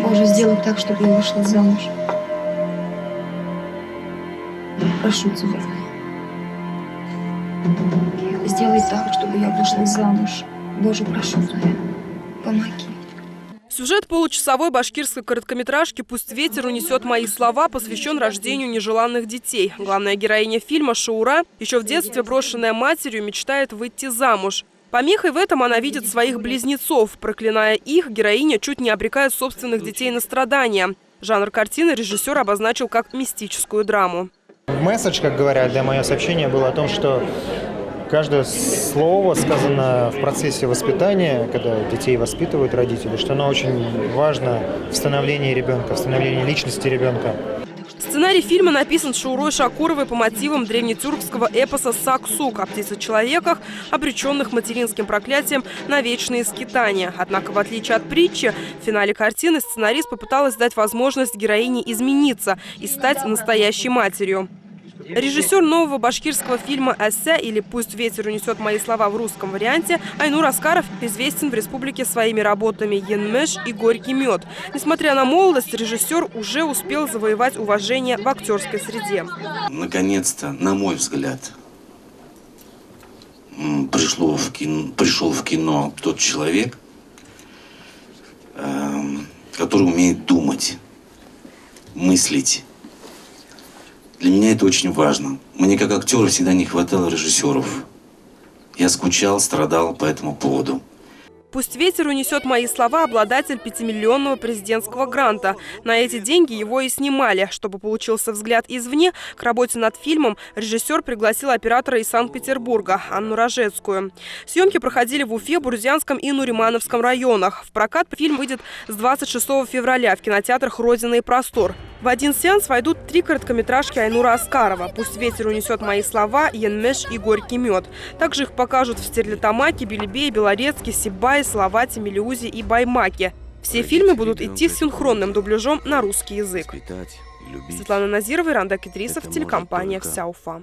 Боже, сделай так, чтобы я вышла замуж. Прошу тебя. Сделай так, чтобы я вышла замуж. Боже, прошу тебя. Помоги. Сюжет получасовой башкирской короткометражки «Пусть ветер унесет мои слова» посвящен рождению нежеланных детей. Главная героиня фильма Шаура, еще в детстве брошенная матерью, мечтает выйти замуж. Помехой в этом она видит своих близнецов. Проклиная их, героиня чуть не обрекает собственных детей на страдания. Жанр картины режиссер обозначил как мистическую драму. Месседж, как говорят, для моего сообщения было о том, что каждое слово сказано в процессе воспитания, когда детей воспитывают родители, что оно очень важно в становлении ребенка, в становлении личности ребенка. Сценарий фильма написан Шаурой Шакуровой по мотивам древнетюркского эпоса «Сак-Сук» о птицечеловеках, обреченных материнским проклятием на вечные скитания. Однако, в отличие от притчи, в финале картины сценарист попыталась дать возможность героине измениться и стать настоящей матерью. Режиссер нового башкирского фильма «Эссе» или «Пусть ветер унесет мои слова» в русском варианте Айнур Аскаров известен в республике своими работами «Енмеш» и «Горький мед». Несмотря на молодость, режиссер уже успел завоевать уважение в актерской среде. Наконец-то, на мой взгляд, пришел в кино тот человек, который умеет думать, мыслить. Для меня это очень важно. Мне как актеру всегда не хватало режиссеров. Я скучал, страдал по этому поводу. «Пусть ветер унесет мои слова» обладатель 5-миллионного президентского гранта. На эти деньги его и снимали. Чтобы получился взгляд извне, к работе над фильмом режиссер пригласил оператора из Санкт-Петербурга Анну Рожецкую. Съемки проходили в Уфе, Бурзянском и Нуримановском районах. В прокат фильм выйдет с 26 февраля в кинотеатрах «Родина» и «Простор». В один сеанс войдут 3 короткометражки Айнура Аскарова «Пусть ветер унесет мои слова», «Енмеш» и «Горький мед». Также их покажут в Стерлитамаке, Белебее, Белорецке, Сибае, Салавате, Мелеузе и Баймаке. Все фильмы будут идти с синхронным дубляжом на русский язык. Светлана Назирова, Ирандак Идрисов, телекомпания «Вся Уфа».